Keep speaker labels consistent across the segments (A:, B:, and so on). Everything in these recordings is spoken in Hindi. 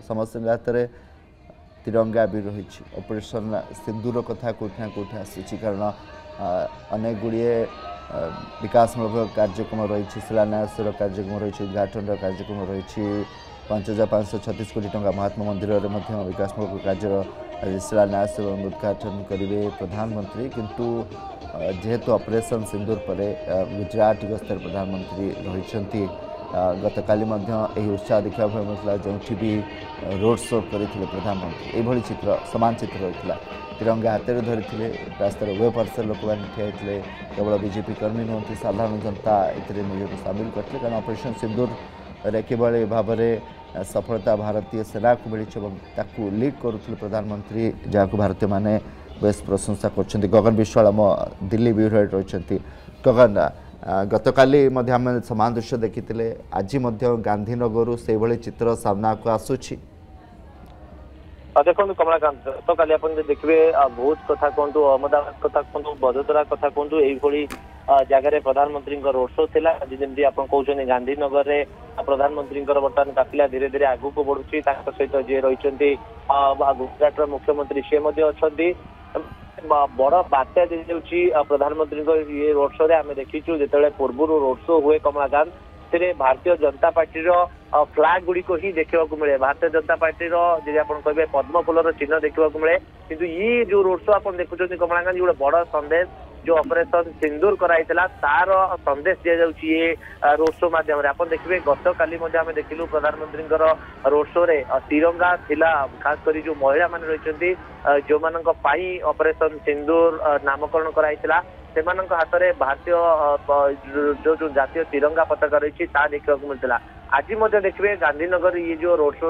A: समस्त हाथ में तिरंगा भी रही ऑपरेशन सिंदूर कथा कौटि ना कौटि आसूँ कारण अनेक गुड़िए विकासमूलक कार्यक्रम रही शिलान्यास कार्यक्रम रही उद्घाटन कार्यक्रम रही 5536 कोटी टंका महात्मा मंदिर में विकासमूलक कार्य शिलान्यास और उद्घाटन करेंगे प्रधानमंत्री किंतु जेहेतु ऑपरेशन सिंदूर पर गुजरात गस्तर प्रधानमंत्री रही गतकाली उत्साह देखा मिलता जो भी रोड शो करते प्रधानमंत्री यह चित्र सामान चित्र रही तिरंगा हाथ में धरी रास्तार उभय पार्श्व लोक मैंने ठिया केवल बीजेपी कर्मी नुहति साधारण जनता निजक सामिल करते कारण ऑपरेशन सिंदूर किभली भाव में सफलता भारतीय सेना को मिली लीड करुले प्रधानमंत्री जहाँ भारतीय माने बेस प्रशंसा कर गगन विश्वाल आम दिल्ली ब्यूरो रही गगन गतकाली आम समान दृश्य देखी आज गांधीनगर से भाई चित्र सामना को आसूची
B: देखो कमलाकांत तो काली आप देखिए बहुत कथा कहतु अहमदाबाद कथा कहतु बदोदरा कथा कहतु यही जगह प्रधानमंत्री रोड शो थी आज जमी आप कहते गांधीनगर में प्रधानमंत्री बर्तमान काफिला धीरे धीरे आगू को बढ़ुची सहित जी रही गुजरात मुख्यमंत्री सी अच्छा बड़ बात्या दी प्रधानमंत्री ये रोड शो आम देखीचु जो पूर्व रोड शो हुए कमलाकांत भारतीय जनता पार्टी फ्लैग गुड़ी को ही देखा मिले भारतीय जनता पार्टी जी आप कहे पद्म फूलर चिन्ह देखा मिले किंतु ये जो रोड शो आप देखुं कमलाकांत गोटे बड़ संदेश जो ऑपरेशन सिंदूर कराई तार संदेश दि जाऊँगी ये रोड शो मध्यम आप देखिए गत काली आम देखिलु प्रधानमंत्री रोड शो रे तिरंगा थिला खास कर जो महिला मान रही जो मान ऑपरेशन सिंदूर नामकरण कराई हाथ में भारतीय जो जातीय तिरंगा पताका रही देखा मिलता आज देखिए गांधीनगर ये जो रोड शो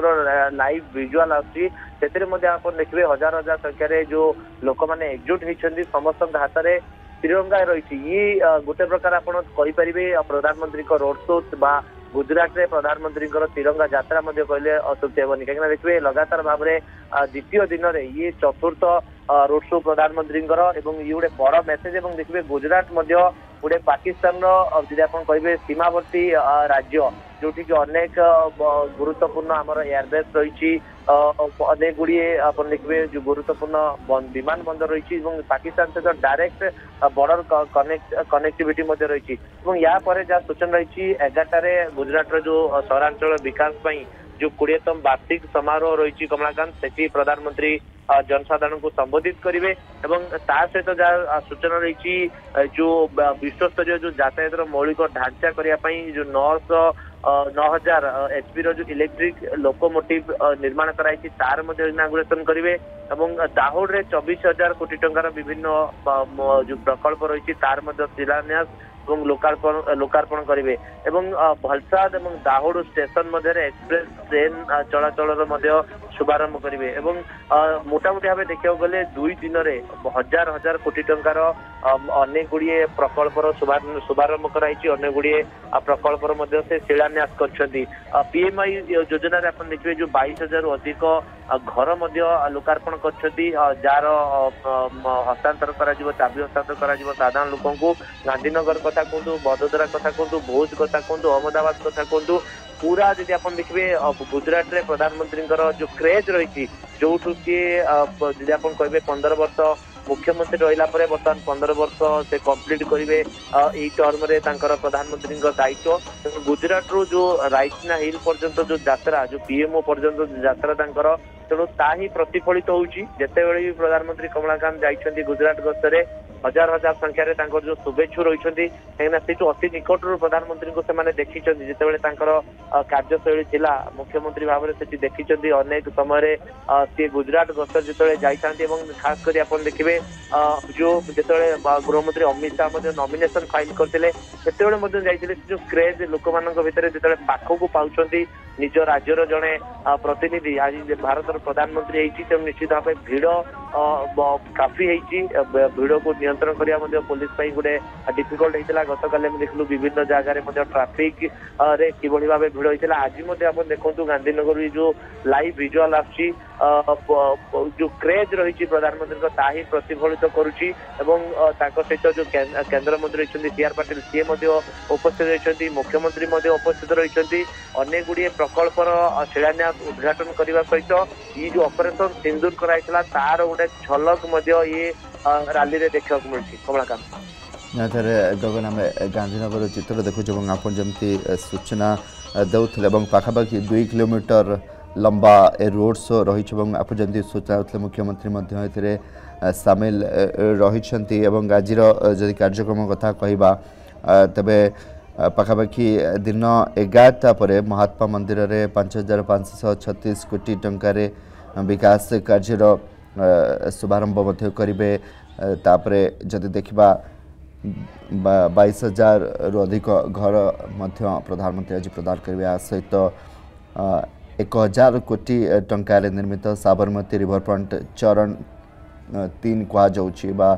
B: लाइव विजुआल आसी आप देखिए हजार हजार संख्यार जो लोक मैंने एकजुट होती समस्त हाथ में तिरंगा रही ये गोटे प्रकार आपरे प्रधानमंत्री रोड शो गुजरात में प्रधानमंत्री तिरंगा यात्रा कहले अत्युक्ति हेनी कहीं देखिए लगातार भाव में द्वितीय दिन में ये चतुर्थ रोड शो प्रधानमंत्री ये गोटे बड़ मेसेज देखिए गुजरात गोटे पाकिस्तान जी आप कहे सीमावर्ती राज्य जो अनेक गुरुत्वपूर्ण आमर एयरबेस रही अनेक गुड़िए आप देखिए जो गुरुत्वपूर्ण विमान बंदर रही पाकिस्तान सहित डायरेक्ट बॉर्डर कनेक्टिविटी रही या जहाँ सूचना रही 11 गुजरात जो सहरांचल विकास जो 20तम वार्षिक समारोह रही कमलाकांत से प्रधानमंत्री जनसाधारण को संबोधित करेंगे सहित जहाँ सूचना रही जो विश्वस्तरीय जो यातायात मौलिक ढांचा करने जो 9000 HP जो इलेक्ट्रिक लोकोमोटिव निर्माण कराई तार इनागुरेशन करेंगे दाहोद रे 24,000 कोटी टंकार विभिन्न जो प्रकल्प रही तार शिलान्यास लोकार्पण करेंगे भलसाद और दाहोद स्टेशन मध्य एक्सप्रेस ट्रेन चलाचल शुभारंभ करेंगे मोटामोटी भाव देखा गले 2 दिन में हजार हजार कोटी टंकार अनेक गुड़िए प्रकल्पर शुभारंभ कराई अनेक गुड़िए प्रकल्पर से शिलान्यास कर PMI योजना आप देखिए जो 22,000 अधिक घर लोकार्पण कर जार हस्तांतर चाबी हस्तांतर कर साधारण लोक गांधीनगर कथा कहतु बदोदरा कथा कहतु भोज कथा कहतु अहमदाबाद कथा कहतु पूरा जी आप देखिए गुजरात रे प्रधानमंत्री जो क्रेज रही जो सी आप कहे 15 वर्ष मुख्यमंत्री रहा बर्तमान 15 वर्ष से कंप्लीट करेंगे यही टर्म रे प्रधानमंत्री दायित्व गुजरात रू जो राइसिना हिल पर्यंत जो यात्रा जो PMO पर्यंत यात्रा तेणु ता ही प्रतिफलित होते भी प्रधानमंत्री कमलाकांत जाइछन्ति गुजरात गस्तरे हजार हजार संख्यार जो शुभेच्छु रही कहीं से अति निकटर प्रधानमंत्री को से देखी जिते कार्यशैली थी मुख्यमंत्री भाव में देखी अनेक समय सी गुजरात गस्तर जो जाती खास कर आप देखिए जो जो गृहमंत्री अमित शाह नॉमिनेशन फाइल करते जो क्रेज लोक भितर जो पाखक पाँच निज राज्यर जड़े प्रतिनिधि आज भारत प्रधानमंत्री तेणु निश्चित भाव भिड़ काफी भिड़ को नियंत्रण करने पुलिस गोटे डिफिकल्ट होता गत काली देखलु विभिन्न जगह ट्राफिक रे किभली भाव भिड़ होता आज आप देखो गांधीनगर जो लाइव विजुआल आसी जो क्रेज रही प्रधानमंत्री ता ही प्रतिफलित करुच्ची सहित जो केंद्र मंत्री सीआर पाटिल सी उपस्थित रही मुख्यमंत्री उपस्थित रही अनेक गुड़िए प्रकल्पर शिलान्यास उद्घाटन करने सहित ये जो ऑपरेशन सिंदूर कराइला तार गोटे झलक ये रैली रे देखा मिली कमलाकांत
A: गगन आम गांधीनगर चित्र देखुचे आप जमी सूचना देते पाखापाखि 2 किलोमीटर लंबा ए रोड शो रही आप जमी सूचना देते मुख्यमंत्री सामिल रही आज जदि कार्यक्रम कथा कहवा तेबे पाखापाखि दिन 11टा पर महात्मा मंदिर में 5536 कोटी टंकार विकास कार्यर शुभारंभ करेंगे तापरे जदि देखा 22,000 रु अधिक घर प्रधानमंत्री आज प्रदान करेंगे सहित 1,000 कोटी टंकार निर्मित साबरमती रिवरफ्रंट चरण 3 कहुच्छा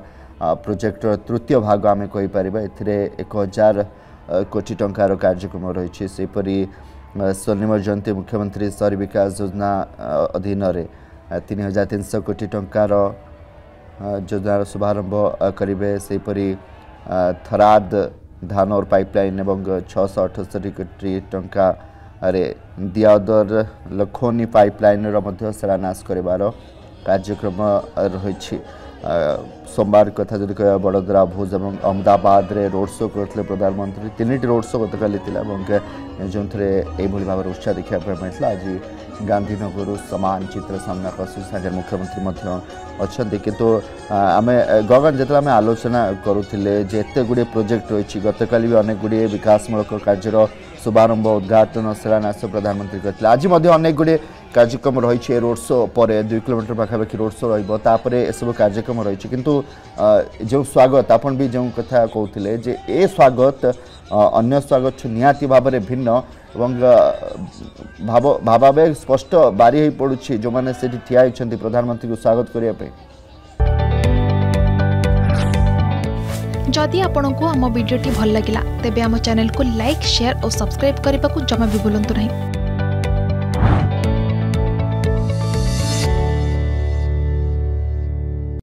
A: प्रोजेक्टर तृतीय भाग आम कहीपर ए 1,000 कोटी टंकार कार्यक्रम रही सेपरी स्वर्णिम जयंती मुख्यमंत्री शहरी विकास योजना अधीन 3,300 कोटी टंकार योजनार शुभारंभ करेंगे सेपरी थराद धान और पाइपलाइन एवं 668 कोटी टंका दियादर लखोनी पाइपलाइन शिलान्यास कर कार्यक्रम रही सोमवार कथा जब कह बड़ोदरा भुज और अहमदाबाद रे रोड शो करते प्रधानमंत्री 3टी रोड शो गतकाली जो भाव उत्साह देखा मिलता आज गांधीनगर सामान चित्र सामना आसूँ मुख्यमंत्री अच्छा किंतु आम गगन जो आम आलोचना करुले एत गुड़े प्रोजेक्ट रही गतकाली भी अनेक गुड़े विकासमूलक कार्यर शुभारंभ उद्घाटन शिलान्यास प्रधानमंत्री करते आज अनेक गुड़े कार्यक्रम रही रोड शो पर 2 किलोमीटर पाखापाखि रोड शो रही कार्यक्रम रही किंतु जो स्वागत आपन भी जो कथा कहते जे ए स्वागत अन्य स्वागत निहाती भाव में भिन्न भावावेग स्पष्ट बारी हो पड़ुछि जो मैंने से ठिया होती प्रधानमंत्री को स्वागत करने।
C: जदि आपंक आम भिडी भल लगा तेब आम चैनल को लाइक शेयर और सब्सक्राइब करने को जमा भी भूलु नहीं।